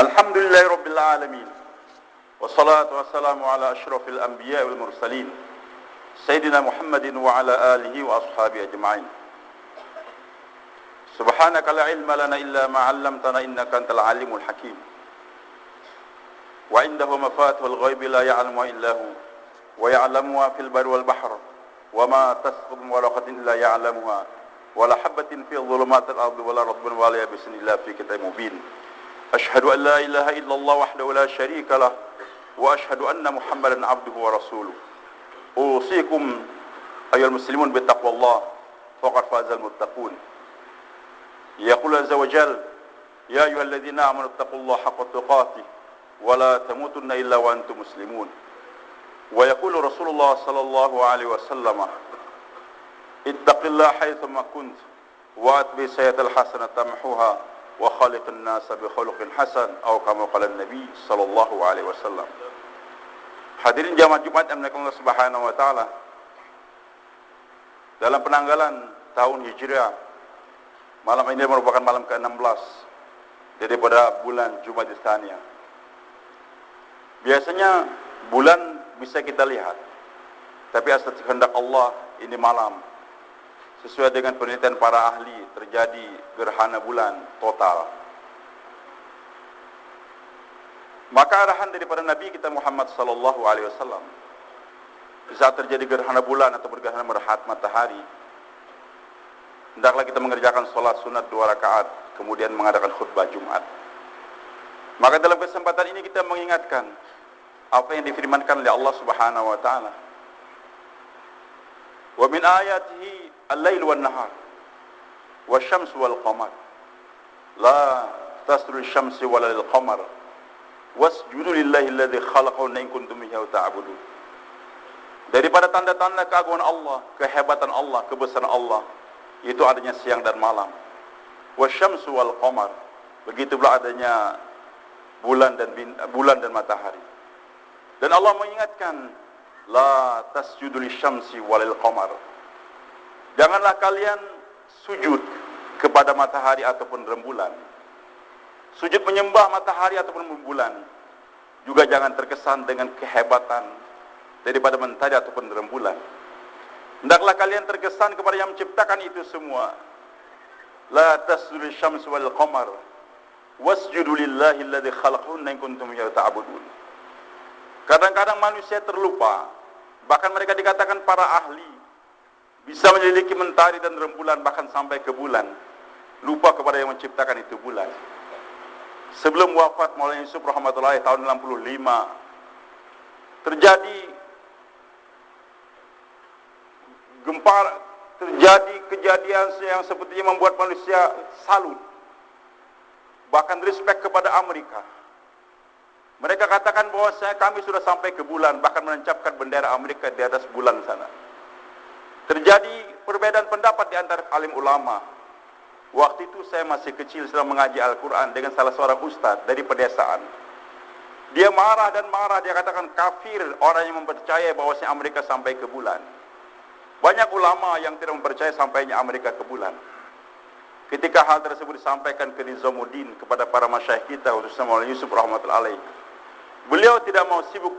Alhamdulillahi Rabbil Alamin. Wassalatu wassalamu ala ashrafil anbiya wal mursalin Sayyidina Muhammadin wa ala alihi wa ashabihi ajma'in. Subhanaka la ilma lana illa ma 'allamtana innaka antal alimul hakim. Wa indahu mafatihul ghaibi la ya'lamuha illa hu wa ya'lamuha fil barri wal bahr wa ma tasqutu min waraqatin illa ya'lamuha wa la habatin fi dhulumatil ardi wa la ratbin wa la yabisin illa fi kitabim mubin. Ashhadu an la ilaha illallah wahdahu la syarika lah wa ashhadu anna Muhammadan abduhu wa rasuluh. Usikum ayyuhal muslimun bittaqwallah faqad fazal muttaqun. Yaqul azza wa jalla ya ayyuhalladzina amanu taqullaha haqqa tuqatih wa la tamutunna illa wa antum muslimun. Wa yaqulu Rasulullah sallallahu alaihi wasallam ittaqillaha haitsu ma kunt wa atbi sayyi'atal hasanata tamhuha wa khaliqin nasa bi khuluqin hasan atau kama qala Nabi sallallahu alaihi wasallam. Hadirin jamaah Jumat yang dimuliakan Allah Subhanahu wa taala. Dalam penanggalan tahun Hijriah, malam ini merupakan malam ke-16 daripada bulan Jumadil Tsaniyah. Biasanya bulan bisa kita lihat, tapi atas kehendak Allah ini malam sesuai dengan penelitian para ahli terjadi gerhana bulan total. Maka arahan daripada Nabi kita Muhammad sallallahu alaihi wasallam, di saat terjadi gerhana bulan atau gerhana matahari, hendaklah kita mengerjakan sholat sunat 2 rakaat, kemudian mengadakan khutbah Jumat. Maka dalam kesempatan ini kita mengingatkan apa yang difirmankan oleh Allah Subhanahu wa taala. Wa min ayatihi al-lail wan nahar wasyamsu wal qamar la tasru asy-syamsi wala lil-qamar wasjudu lillahi alladzi khalaqahu in kuntum iyyahu ta'budun. Daripada tanda-tanda keagungan Allah, kehebatan Allah, kebesaran Allah, itu adanya siang dan malam. Wasyamsu wal qamar, begitu pula adanya bulan dan matahari. Dan Allah mengingatkan, la tasjudu lisyamsi walil qamar. Janganlah kalian sujud kepada matahari ataupun rembulan. Sujud menyembah matahari ataupun rembulan juga jangan terkesan dengan kehebatan daripada mentari ataupun rembulan. Hendaklah kalian terkesan kepada yang menciptakan itu semua. La tasjudu lisyamsi walil qamar wasjudu lillahi alladzi khalaqahunna in kuntum iyyahu ta'budun. Kadang-kadang manusia terlupa, bahkan mereka dikatakan para ahli bisa menyelidiki mentari dan rembulan bahkan sampai ke bulan, lupa kepada yang menciptakan itu bulan. Sebelum wafat Maulana Yusuf rahmatullahi tahun 65, terjadi gempa, terjadi kejadian yang sepertinya membuat manusia salut, bahkan respect kepada Amerika. Mereka katakan bahwa kami sudah sampai ke bulan, bahkan menancapkan bendera Amerika di atas bulan sana. Terjadi perbedaan pendapat di antara alim ulama. Waktu itu saya masih kecil sedang mengaji Al-Quran dengan salah seorang ustadz dari pedesaan. Dia marah dan marah, dia katakan kafir orang yang mempercayai bahwasanya Amerika sampai ke bulan. Banyak ulama yang tidak mempercayai sampainya Amerika ke bulan. Ketika hal tersebut disampaikan ke Nizamuddin, kepada para masyayikh kita, khususnya Maulana Yusuf rahmatullahi alaih, beliau tidak mau sibuk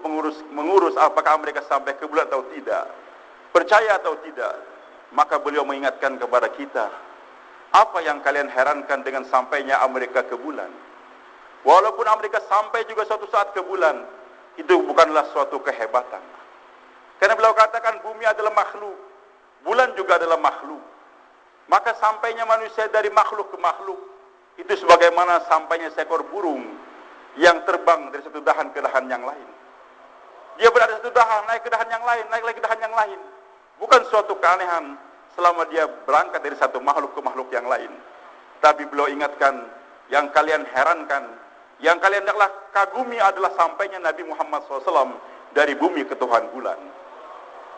mengurus apakah Amerika sampai ke bulan atau tidak, percaya atau tidak. Maka beliau mengingatkan kepada kita, apa yang kalian herankan dengan sampainya Amerika ke bulan? Walaupun Amerika sampai juga suatu saat ke bulan, itu bukanlah suatu kehebatan. Karena beliau katakan bumi adalah makhluk, bulan juga adalah makhluk. Maka sampainya manusia dari makhluk ke makhluk itu sebagaimana sampainya seekor burung yang terbang dari satu dahan ke dahan yang lain. Dia berada di satu dahan, naik ke dahan yang lain, naik lagi ke dahan yang lain. Bukan suatu keanehan selama dia berangkat dari satu makhluk ke makhluk yang lain. Tapi beliau ingatkan, yang kalian herankan, yang kalian hendaklah kagumi adalah sampainya Nabi Muhammad SAW dari bumi ke Tuhan bulan.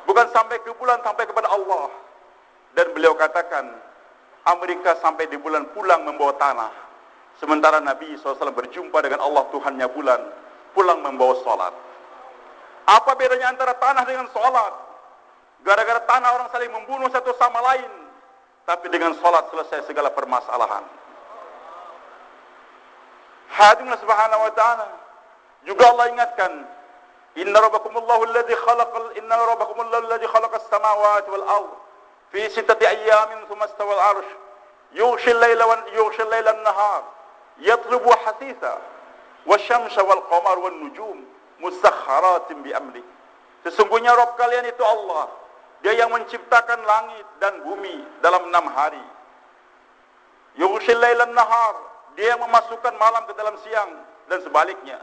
Bukan sampai ke bulan, sampai kepada Allah. Dan beliau katakan, Amerika sampai di bulan pulang membawa tanah. Sementara Nabi SAW berjumpa dengan Allah Tuhannya bulan, pulang membawa sholat. Apa bedanya antara tanah dengan sholat? Gara-gara tanah orang saling membunuh satu sama lain. Tapi dengan sholat selesai segala permasalahan. Hadirin subhanahu wa ta'ala. Juga Allah ingatkan, Inna rabbakumullahu alladhi khalaqas samawati wal ard fi sittati ayyamin thumma istawa al-'arsh yughshi al-layla an-nahar yatlubu hasitha wasyamsa wal qamar wan nujum musakhkharatin bi amri. Sesungguhnya Rabb kalian itu Allah. Dia yang menciptakan langit dan bumi dalam 6 hari. Yughshi al-layla an-nahar, dia yang memasukkan malam ke dalam siang dan sebaliknya.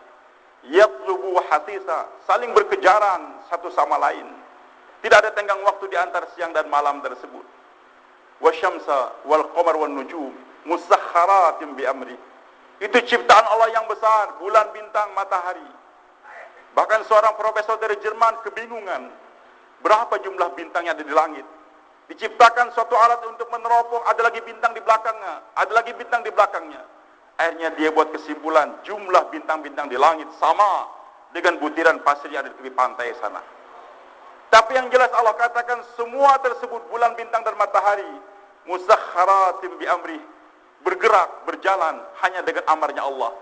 Yatlubu hasitha, saling berkejaran satu sama lain. Tidak ada tenggang waktu di antara siang dan malam tersebut. Wasyamsa wal qamar wan nujum musakhkharatin bi amri. Itu ciptaan Allah yang besar, bulan, bintang, matahari. Bahkan seorang profesor dari Jerman kebingungan, berapa jumlah bintang yang ada di langit. Diciptakan suatu alat untuk meneropong, ada lagi bintang di belakangnya, ada lagi bintang di belakangnya. Akhirnya dia buat kesimpulan, jumlah bintang-bintang di langit sama dengan butiran pasir yang ada di tepi pantai sana. Tapi yang jelas Allah katakan semua tersebut, bulan, bintang dan matahari, musakhkharatin bi amri, bergerak, berjalan hanya dengan amarnya Allah.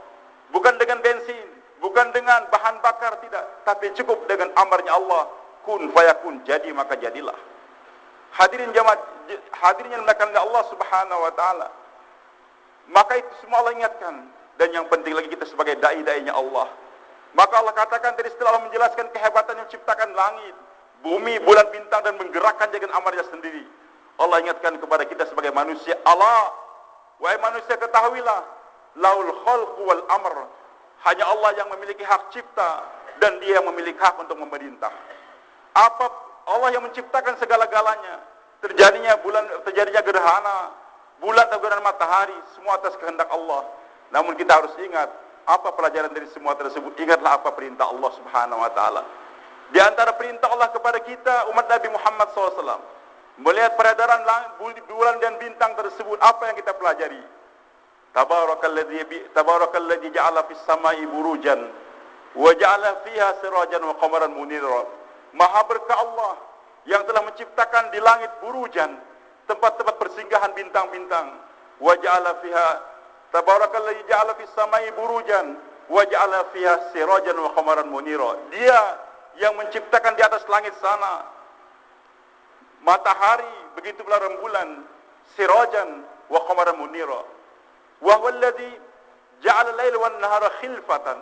Bukan dengan bensin, bukan dengan bahan bakar, tidak, tapi cukup dengan amarnya Allah. Kun fayakun, jadi maka jadilah. Hadirin jemaat, hadirin yang dimuliakan oleh Allah Subhanahu wa taala. Maka itu semua Allah ingatkan. Dan yang penting lagi kita sebagai dai-dainya Allah. Maka Allah katakan tadi setelah Allah menjelaskan kehebatan yang menciptakan langit, bumi, bulan, bintang dan menggerakkan dengan amarnya sendiri. Allah ingatkan kepada kita sebagai manusia, Allah, wahai manusia ketahuilah, laul khalqu wal amr. Hanya Allah yang memiliki hak cipta dan Dia yang memiliki hak untuk memerintah. Apa Allah yang menciptakan segala-galanya. Terjadinya gerhana, bulan atau gerhana matahari, semua atas kehendak Allah. Namun kita harus ingat, apa pelajaran dari semua tersebut? Ingatlah apa perintah Allah Subhanahu wa taala. Di antara perintah Allah kepada kita umat Nabi Muhammad SAW, melihat peredaran bulan dan bintang tersebut, apa yang kita pelajari? Tabarakalladzi ja'ala fis samai burujan wa ja'ala fiha sirajan wa qamaran munira. Maha berkah Allah yang telah menciptakan di langit burujan, tempat-tempat persinggahan bintang-bintang. Wa ja'ala fiha, tabarakalladzi ja'ala fis samai burujan wa ja'ala fiha sirajan wa qamaran munira. Dia yang menciptakan di atas langit sana matahari, begitu pula rembulan, sirajan wa qamaran munira. Wa huwa alladzi ja'ala al-laila wan nahara khilfatan.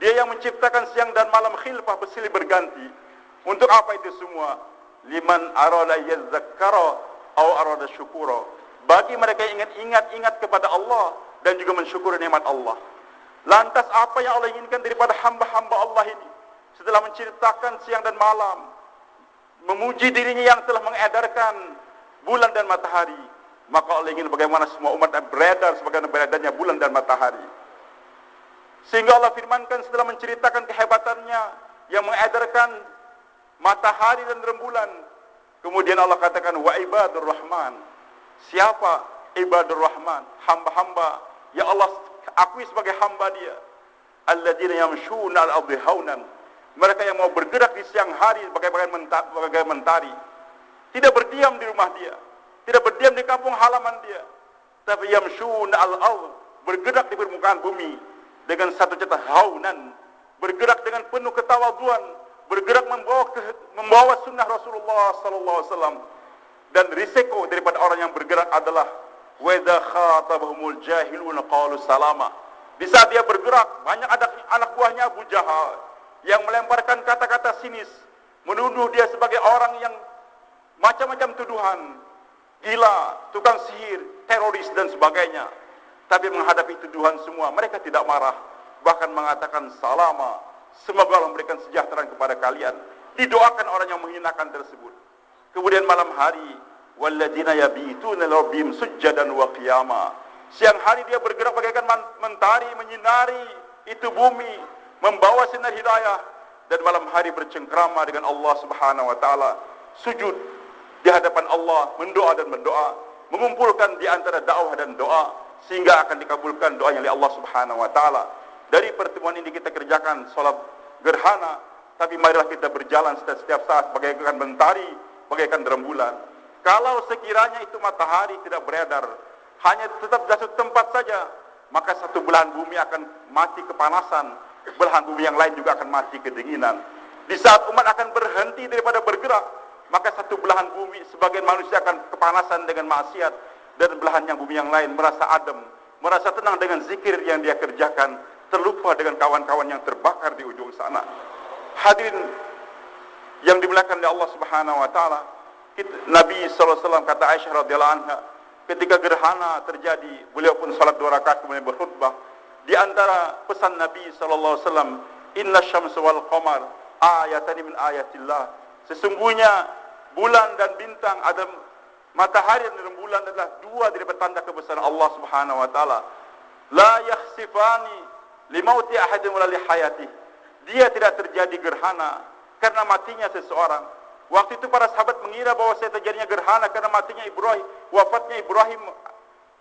Dia yang menciptakan siang dan malam khilfah, bersilih berganti. Untuk apa itu semua? Liman arada yadzakkara aw arada syukura. Bagi mereka yang ingat kepada Allah dan juga mensyukuri nikmat Allah. Lantas apa yang Allah inginkan daripada hamba-hamba Allah ini? Setelah menciptakan siang dan malam, memuji dirinya yang telah mengedarkan bulan dan matahari, maka Allah ingin bagaimana semua umat beredar sebagaimana beredarnya bulan dan matahari. Sehingga Allah firmankan setelah menceritakan kehebatannya yang mengedarkan matahari dan rembulan, kemudian Allah katakan wa ibadur rahman. Siapa ibadur rahman? Hamba-hamba yang Allah akui sebagai hamba Dia. Alladzina yamshuna al-ardi haunan. Mereka yang mau bergerak di siang hari sebagai mentari, tidak berdiam di rumah Dia, tidak berdiam di kampung halaman Dia, tapi yamshuna al-ard, bergerak di permukaan bumi dengan satu catatan haunan, bergerak dengan penuh ketawaduan, bergerak membawa sunnah Rasulullah sallallahu alaihi wasallam. Dan risiko daripada orang yang bergerak adalah wa idza khatabahumul jahiluna qalu salama. Di saat dia bergerak, banyak ada anak buahnya Abu Jahal yang melemparkan kata-kata sinis, menuduh dia sebagai orang yang macam-macam tuduhan, gila, tukang sihir, teroris dan sebagainya. Tapi menghadapi tuduhan semua, mereka tidak marah, bahkan mengatakan salama, semoga Allah memberikan sejahtera kepada kalian. Didoakan orang yang menghinakan tersebut. Kemudian malam hari, walladzina yabituna lirabbihim sujjadan wa qiyama. Siang hari dia bergerak bagaikan mentari, menyinari itu bumi, membawa sinar hidayah. Dan malam hari bercengkrama dengan Allah Subhanahu wa taala, sujud di hadapan Allah, mendoa dan mendoa, mengumpulkan di antara dakwah dan doa sehingga akan dikabulkan doanya oleh Allah Subhanahu wa taala. Dari pertemuan ini kita kerjakan salat gerhana, tapi marilah kita berjalan setiap saat bagaikan mentari, bagaikan rembulan. Kalau sekiranya itu matahari tidak beredar, hanya tetap di satu tempat saja, maka satu belahan bumi akan mati kepanasan, belahan bumi yang lain juga akan mati kedinginan. Di saat umat akan berhenti daripada bergerak, maka satu belahan bumi, sebagian manusia akan kepanasan dengan maksiat, dan belahan yang bumi yang lain merasa adem, merasa tenang dengan zikir yang dia kerjakan, terlupa dengan kawan-kawan yang terbakar di ujung sana. Hadirin yang dimuliakan oleh Allah Subhanahu wa taala, Nabi SAW kata Aisyah radhiyallahu anha, ketika gerhana terjadi, beliau pun salat 2 rakaat kemudian berkhutbah. Di antara pesan Nabi SAW, inna syamsa wal qamar ayatani min ayatillah. Sesungguhnya bulan dan bintang, ada matahari dan bulan adalah 2 daripada tanda kebesaran Allah Subhanahu wa taala. La yakhsifani limauti ahadin wala li hayatihi. Dia tidak terjadi gerhana karena matinya seseorang. Waktu itu para sahabat mengira bahwa terjadinya gerhana karena matinya Ibrahim, wafatnya Ibrahim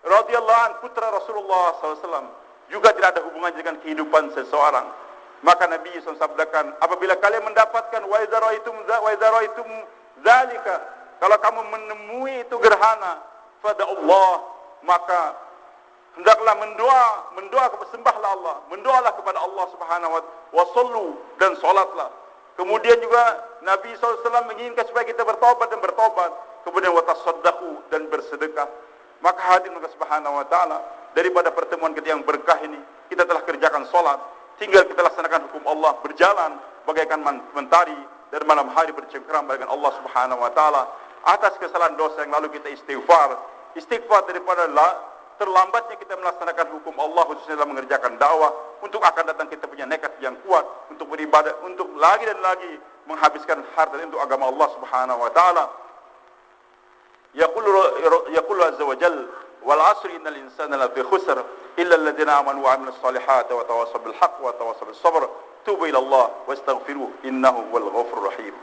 radhiyallahu anhu, putra Rasulullah SAW. Juga tidak ada hubungannya dengan kehidupan seseorang. Maka Nabi SAW sabdakan, apabila kalian mendapatkan wa idza ra'aitum dzalika, kalau kamu menemui itu gerhana, fada Allah, maka hendaklah mendoa sembahlah Allah, mendoalah kepada Allah Subhanahu wa taala, wasallu, dan salatlah. Kemudian juga Nabi SAW menginginkan supaya kita bertobat dan bertobat. Kemudian watasaddaqu, dan bersedekah. Maka hadirin Subhanahu wa taala, daripada pertemuan kita yang berkah ini, kita telah kerjakan salat, tinggal kita laksanakan hukum Allah, berjalan bagaikan mentari dan malam hari bercengkerama dengan Allah Subhanahu wa taala. Atas kesalahan dosa yang lalu kita istighfar daripada terlambatnya kita melaksanakan hukum Allah, khususnya dalam mengerjakan dakwah. Untuk akan datang kita punya nekat yang kuat untuk beribadah, untuk lagi dan lagi menghabiskan harta untuk agama Allah Subhanahu wa taala. Yaqulu azza wa jalla, wal 'asri innal insana lafi khusr illa alladhina amanu wa 'amilus solihati wa tawassaw bil haqq wa tawassaw bis sabr. Tubu ila Allah wastaghfiruh innahu wal ghafurur rahim.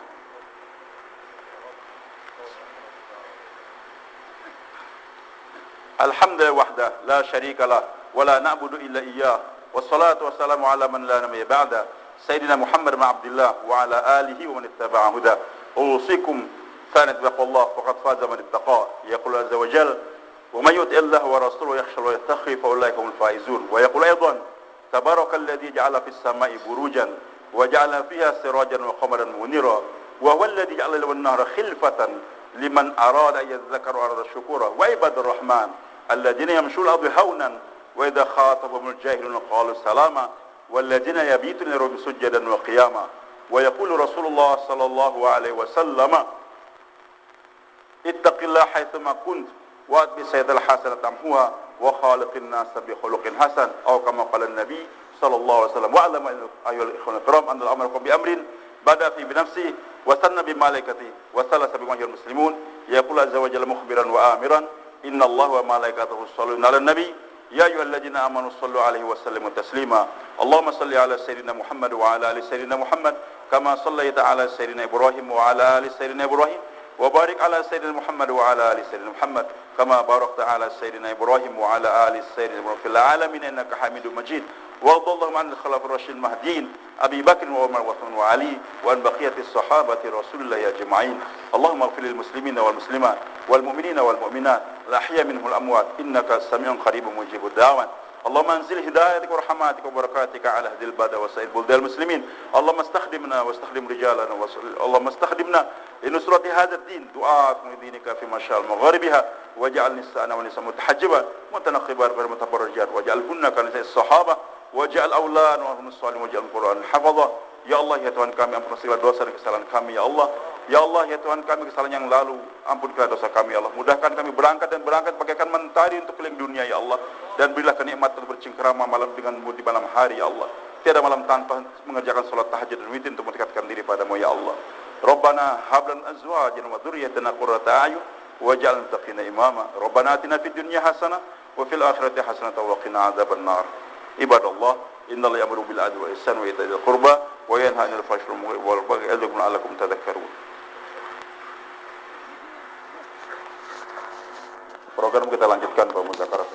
Alhamdulillah wahdah la syarika lah wa la na'budu illa iyyah, wassalatu wassalamu ala man la nabiyya ba'da, sayyidina Muhammad bin Abdullah wa ala alihi wa man ittaba'a huda. Usikum thani taqullah faqad faza man ittaqa. Yaqulu azza wa jalla, wa may yuti Allah wa rasulahu yakhsha wa yattaqi fa ulaika humul faizun. Wa yaqulu aidan, tabarakalladzi ja'ala fis sama'i burujan wa ja'ala fiha sirajan wa qamaran munira wa huwa alladzi ja'ala al-nahara khilfatan liman arada yadhakkaru wa arada syukura wa ibadur rahman alladhina yamshuna al-ardi hawnan wa idha khatabahumul jahiluna qalu salama walladhina yabituna li sujadan wa qiyama. Wa yaqulu Rasulullah sallallahu alaihi wasallam, ittaqillaha haitsuma kunt wa atbi sayyidal hasanata tamhuha wa khaliqin nasa bi khuluqin hasan, atau kama qala an-nabi sallallahu alaihi wasallam. Wa alama ayyuhal ikhwan al-kiram anna al-amra bi amrin bada fi binafsi wa sanna bi malaikati wa salasa bi majal muslimun. Yaqulu azza wa jalla mukhbiran wa amiran, inna Allah wa malaikatahu yusalluna 'alan nabi ya ayyuhalladzina amanu sallu 'alaihi wa sallimu taslima. Allahumma salli 'ala sayyidina Muhammad wa 'ala ali sayyidina Muhammad kama sallaita 'ala sayyidina Ibrahim wa 'ala ali sayyidina Ibrahim wa barik 'ala sayyidina Muhammad wa 'ala ali sayyidina Muhammad kama barakta 'ala sayyidina Ibrahim wa 'ala ali sayyidina Ibrahim fil 'alamin innaka Hamidum Majid. وارض اللهم عن الخلفاء الراشدين المهديين ابي بكر وعمر وعثمان وعلي وعن بقيه الصحابه رسول الله اجمعين. اللهم اغفر للمسلمين والمسلمات والمؤمنين والمؤمنات الاحياء منهم الاموات انك سميع قريب مجيب الدعوات. اللهم انزل هدايتك ورحماتك وبركاتك على اهل البلد وسائر بلدان المسلمين. اللهم استخدمنا واستخدم رجالنا اللهم استخدمنا لنصرة هذا الدين دعاء من دينك في مشاء مغاربها واجعل نساءنا ونساء متحجبات متنقبات غير متبرجات واجعلهن كنساء الصحابه waj'al aulan wa hum shalihin waj'al Qur'an hafadha. Ya Allah, ya Tuhan kami, ampun segala dosa dan kesalahan kami ya Allah. Ya Allah, ya Tuhan kami, kesalahan yang lalu ampunkanlah dosa kami ya Allah. Mudahkan kami berangkat bagaikan mentari untuk keliling dunia ya Allah, dan berilah kenikmatan bercengkerama malam denganmu di malam hari ya Allah. Tiada malam tanpa mengerjakan salat tahajud dan witir untuk mendekatkan diri padamu ya Allah. Rabbana hab lana azwajan wa dhurriyyatan qurrata a'yun waj'alna lil muttaqina imama. Rabbana atina fid dunya hasanah wa fil akhirati hasanah wa qina adzaban nar. Ibadallah, innallaha ya'muru bil 'adli wal ihsani wa ita'i dzil qurba wa yanha 'anil fahsya'i wal munkari wal baghi ya'idukum la'allakum tadhakkarun. Program kita lanjutkan Pak Muzakar.